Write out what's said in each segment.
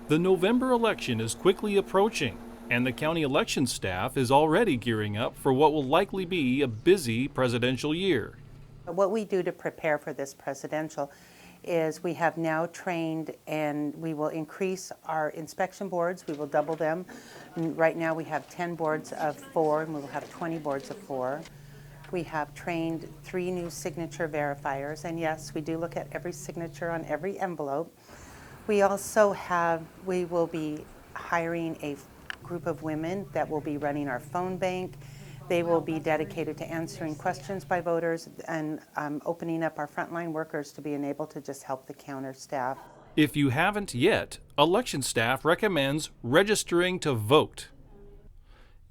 The November election is quickly approaching, and the county election staff is already gearing up for what will likely be a busy presidential year. What we do to prepare for this presidential is we have now trained, and we will increase our inspection boards. We will double them. Right now we have 10 boards of 4, and we will have 20 boards of 4. We have trained 3 new signature verifiers, and yes, we do look at every signature on every envelope. We will be hiring a group of women that will be running our phone bank. They will be dedicated to answering questions by voters and opening up our frontline workers to being able to just help the counter staff. If you haven't yet, election staff recommends registering to vote.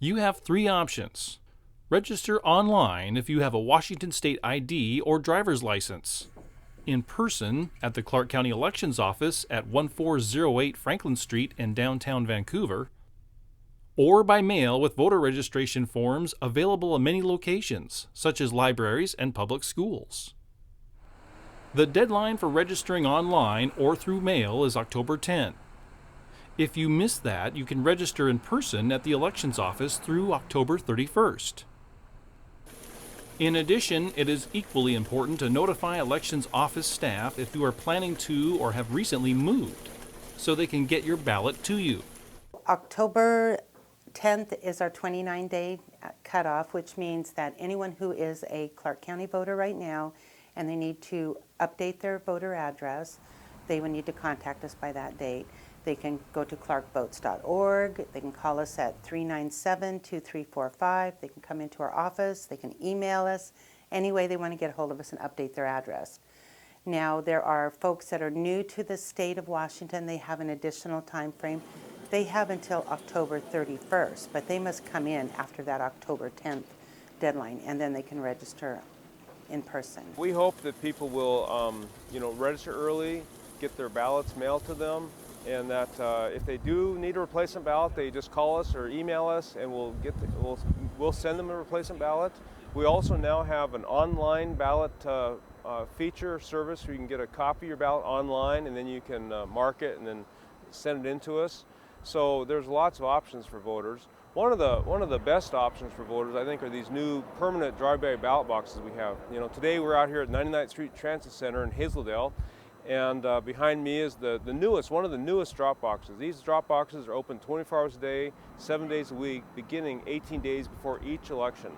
You have 3 options. Register online if you have a Washington State ID or driver's license. In person at the Clark County Elections Office at 1408 Franklin Street in downtown Vancouver, or by mail with voter registration forms available at many locations, such as libraries and public schools. The deadline for registering online or through mail is October 10. If you miss that, you can register in person at the elections office through October 31st. In addition, it is equally important to notify elections office staff if you are planning to or have recently moved, so they can get your ballot to you. October 10th is our 29-day cutoff, which means that anyone who is a Clark County voter right now and they need to update their voter address, they will need to contact us by that date. They can go to clarkvotes.org. They can call us at 397-2345. They can come into our office. They can email us. Any way they want to get a hold of us and update their address. Now, there are folks that are new to the state of Washington. They have an additional time frame. They have until October 31st, but they must come in after that October 10th deadline, and then they can register in person. We hope that people will, register early, get their ballots mailed to them, and that if they do need a replacement ballot, they just call us or email us, and we'll send them a replacement ballot. We also now have an online ballot feature service where you can get a copy of your ballot online, and then you can mark it and then send it in to us. So there's lots of options for voters. One of the best options for voters, I think, are these new permanent drive-by ballot boxes we have. Today we're out here at 99th Street Transit Center in Hazeldale, and behind me is one of the newest drop boxes. These drop boxes are open 24 hours a day, 7 days a week, beginning 18 days before each election.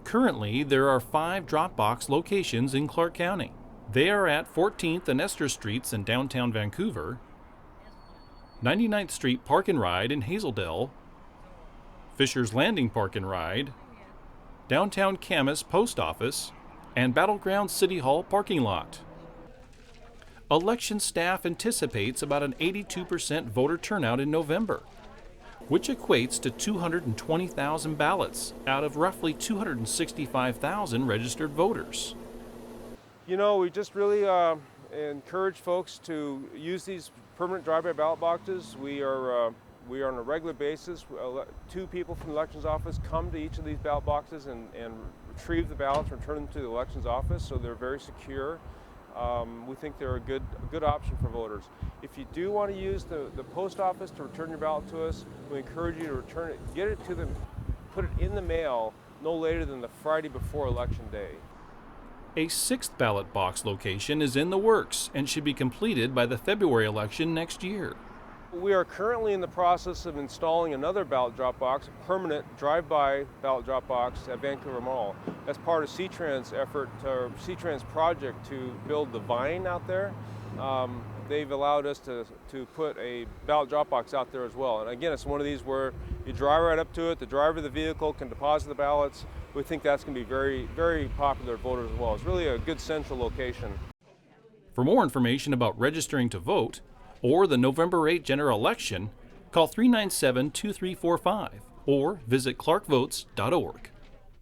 Currently, there are 5 drop box locations in Clark County. They are at 14th and Esther Streets in downtown Vancouver, 99th Street Park and Ride in Hazeldale, Fisher's Landing Park and Ride, downtown Camas Post Office, and Battleground City Hall parking lot. Election staff anticipates about an 82% voter turnout in November, which equates to 220,000 ballots out of roughly 265,000 registered voters. We just really encourage folks to use these permanent drive-by ballot boxes. We are on a regular basis. 2 people from the elections office come to each of these ballot boxes and retrieve the ballots and return them to the elections office, so they're very secure. We think they're a good option for voters. If you do want to use the post office to return your ballot to us, we encourage you to return it, get it to them, put it in the mail no later than the Friday before Election Day. A 6th ballot box location is in the works and should be completed by the February election next year. We are currently in the process of installing another ballot drop box, a permanent drive-by ballot drop box at Vancouver Mall. That's part of CTRAN's effort, or CTRAN's project to build the Vine out there. They've allowed us to put a ballot drop box out there as well. And again, it's one of these where you drive right up to it, the driver of the vehicle can deposit the ballots. We think that's going to be very, very popular with voters as well. It's really a good central location. For more information about registering to vote or the November 8 general election, call 397-2345 or visit clarkvotes.org.